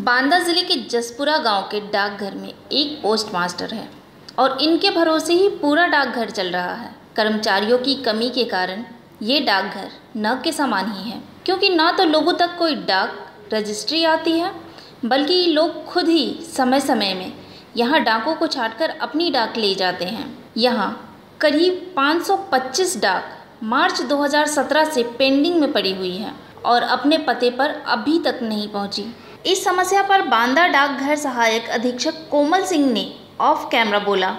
बांदा जिले के जसपुरा गांव के डाकघर में एक पोस्ट मास्टर है और इनके भरोसे ही पूरा डाकघर चल रहा है। कर्मचारियों की कमी के कारण ये डाकघर न के समान ही है, क्योंकि न तो लोगों तक कोई डाक रजिस्ट्री आती है, बल्कि लोग खुद ही समय समय में यहाँ डाकों को छांटकर अपनी डाक ले जाते हैं। यहाँ करीब 525 डाक मार्च 2017 से पेंडिंग में पड़ी हुई है और अपने पते पर अभी तक नहीं पहुंची। इस समस्या पर बांदा डाकघर सहायक अधीक्षक कोमल सिंह ने ऑफ कैमरा बोला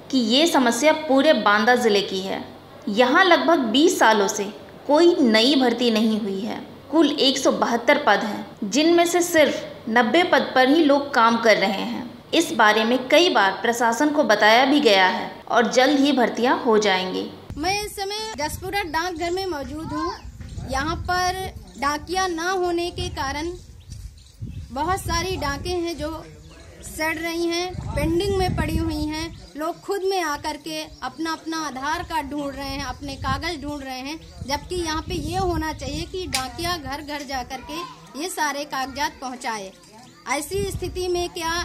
कि ये समस्या पूरे बांदा जिले की है। यहाँ लगभग 20 सालों से कोई नई भर्ती नहीं हुई है। कुल 172 पद हैं, जिनमें से सिर्फ 90 पद पर ही लोग काम कर रहे हैं। इस बारे में कई बार प्रशासन को बताया भी गया है और जल्द ही भर्तियां हो जाएंगी। मैं इस समय जसपुरा डाकघर में मौजूद हूँ। यहाँ पर डाकिया न होने के कारण बहुत सारी डाकें हैं जो सड़ रही हैं, पेंडिंग में पड़ी हुई हैं। लोग खुद में आकर के अपना अपना आधार कार्ड ढूंढ रहे हैं, अपने कागज ढूंढ रहे हैं, जबकि यहाँ पे ये होना चाहिए कि डाकिया घर घर जा कर के ये सारे कागजात पहुँचाए। ऐसी स्थिति में क्या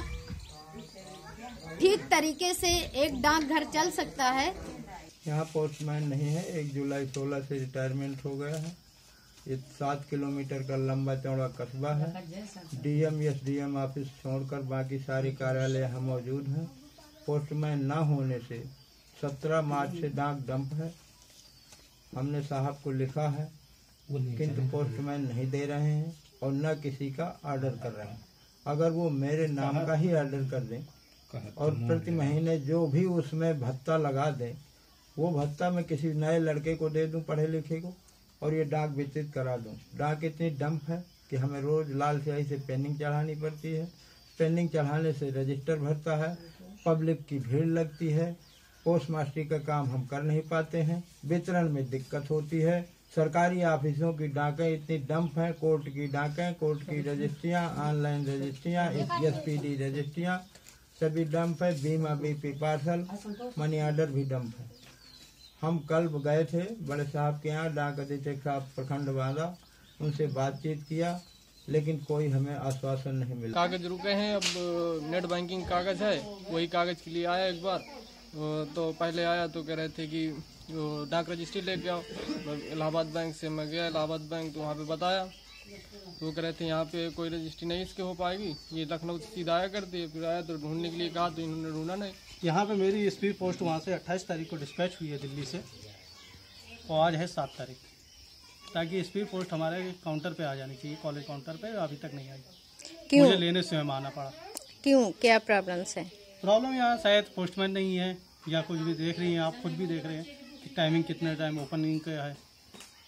ठीक तरीके से एक डाकघर चल सकता है? यहाँ पोस्टमैन नहीं है। 1 जुलाई 16 से रिटायरमेंट हो गया है। ये 7 किलोमीटर का लंबा चौड़ा कस्बा है। डीएम एसडीएम ऑफिस छोड़कर बाकी सारे कार्यालय यहाँ मौजूद हैं। पोस्टमैन न होने से 17 मार्च से डाक डंप है। हमने साहब को लिखा है, किंतु पोस्टमैन नहीं दे रहे हैं और न किसी का ऑर्डर कर रहे हैं। अगर वो मेरे नाम का ही ऑर्डर कर दें और प्रति महीने जो भी उसमें भत्ता लगा दें, वो भत्ता मैं किसी नए लड़के को दे दूं, पढ़े लिखे को, और ये डाक वितरित करा दूं। डाक इतनी डंप है कि हमें रोज लाल स्याही से पेंडिंग चढ़ानी पड़ती है। पेंडिंग चढ़ाने से रजिस्टर भरता है, पब्लिक की भीड़ लगती है, पोस्ट मास्टरी का काम हम कर नहीं पाते हैं, वितरण में दिक्कत होती है। सरकारी ऑफिसों की डाकें इतनी डंप हैं, कोर्ट की डाकें, कोर्ट की रजिस्ट्रियाँ, ऑनलाइन रजिस्ट्रियाँ, एसपीडी रजिस्ट्रियाँ सभी डंप है। बीमा बीपी पार्सल, मनी ऑर्डर भी डंप है। हम कल गए थे बड़े साहब के यहाँ, डाक अधीक्षक साहब प्रखंड बांदा, उनसे बातचीत किया, लेकिन कोई हमें आश्वासन नहीं मिला। कागज रुके हैं, अब नेट बैंकिंग कागज है, वही कागज के लिए आया एक बार। तो पहले आया तो कह रहे थे कि डाक रजिस्ट्री लेके आओ। इलाहाबाद बैंक से मैं गया, इलाहाबाद बैंक तो वहाँ पे बताया, तो कह रहे थे यहाँ पे कोई रजिस्ट्री नहीं इसके हो पाएगी, ये लखनऊ से सीधा आया करती है। फिर आया तो ढूंढने के लिए कहा तो इन्होंने ढूंढा नहीं। यहाँ पे मेरी स्पीड पोस्ट वहाँ से 28 तारीख को डिस्पैच हुई है दिल्ली से, और आज है 7 तारीख, ताकि स्पीड पोस्ट हमारे काउंटर पे आ जानी चाहिए। कॉलेज काउंटर पे अभी तक नहीं आई। क्यों? मुझे लेने स्वयं आना पड़ा। क्यों, क्या प्रॉब्लम्स है? प्रॉब्लम यहाँ शायद पोस्टमैन नहीं है या कुछ भी। देख रही हैं आप, खुद भी देख रहे हैं कि टाइमिंग कितने टाइम ओपनिंग का है,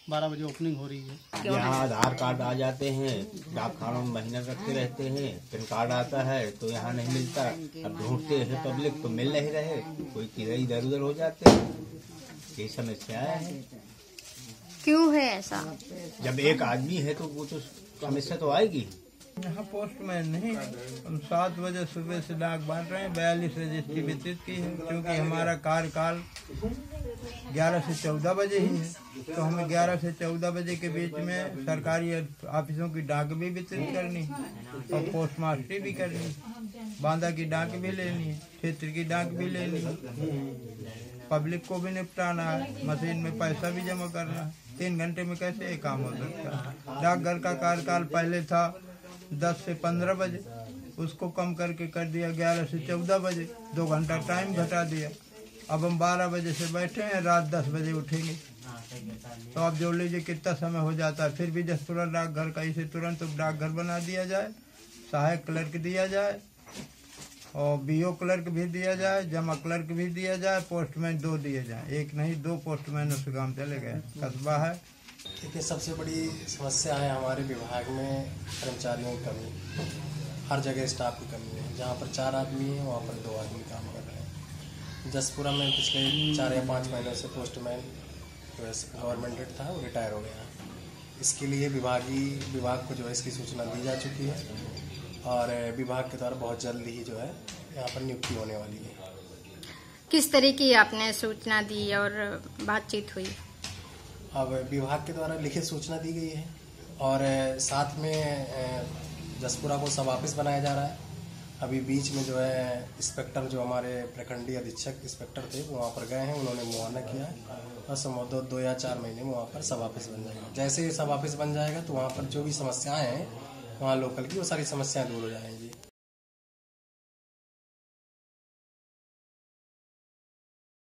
12 बजे ओपनिंग हो रही है। यहाँ आधार कार्ड आ जाते हैं, डाकखानों में महीना रखते रहते हैं, पैन कार्ड आता है तो यहाँ नहीं मिलता। अब ढूंढते हैं पब्लिक तो मिल नहीं रहे, कोई किधर इधर उधर हो जाते हैं। ये समस्या है। क्यों है ऐसा? जब एक आदमी है तो वो तो समस्या तो आएगी। यहाँ पोस्टमैन नहीं। हम 7 बजे सुबह से डाक बांट रहे हैं। 42 रजिस्ट्री वितरित की है, क्योंकि हमारा कार्यकाल 11 से 14 बजे ही है, तो हमें 11 से 14 बजे के बीच में सरकारी ऑफिसों की डाक भी वितरित करनी और पोस्ट मास्टरी भी करनी, बांदा की डाक भी लेनी है, क्षेत्र की डाक भी लेनी है, पब्लिक को भी निपटाना है, मशीन में पैसा भी जमा करना है। 3 घंटे में कैसे ये काम हो सकता है? डाकघर का कार्यकाल पहले था 10 से 15 बजे, उसको कम करके कर दिया 11 से 14 बजे, 2 घंटा टाइम घटा दिया। अब हम 12 बजे से बैठे हैं, रात 10 बजे उठेंगे, तो आप जोड़ लीजिए कितना समय हो जाता है। फिर भी जसपुरा डाकघर का इसे तुरंत डाकघर बना दिया जाए, सहायक क्लर्क दिया जाए और बीओ क्लर्क भी दिया जाए, जमा क्लर्क भी दिया जाए, पोस्टमैन 2 दिए जाए। 1 नहीं 2 पोस्टमैन उससे काम चले गए। कस्बा है। देखिए, सबसे बड़ी समस्या है हमारे विभाग में कर्मचारियों की कमी। हर जगह स्टाफ की कमी है। जहाँ पर 4 आदमी है वहाँ पर 2 आदमी काम कर रहे हैं। जसपुरा में पिछले 4 या 5 महीनों से पोस्टमैन गवर्नमेंट रेट था, वो रिटायर हो गया। इसके लिए विभाग को जो है इसकी सूचना दी जा चुकी है और विभाग के द्वारा बहुत जल्द ही जो है यहाँ पर नियुक्ति होने वाली है। किस तरह की आपने सूचना दी और बातचीत हुई? अब विभाग के द्वारा लिखित सूचना दी गई है और साथ में जसपुरा को सब ऑफिस बनाया जा रहा है। अभी बीच में जो है इंस्पेक्टर, जो हमारे प्रखंडीय अधीक्षक इंस्पेक्टर थे, वो वहाँ पर गए हैं, उन्होंने मुआयना किया है और संभवतः 2 या 4 महीने में वहाँ पर सब ऑफिस बन जाएगा। जैसे ही सब ऑफिस बन जाएगा तो वहाँ पर जो भी समस्याएं हैं वहाँ लोकल की, वो सारी समस्याएं दूर हो जाएंगी।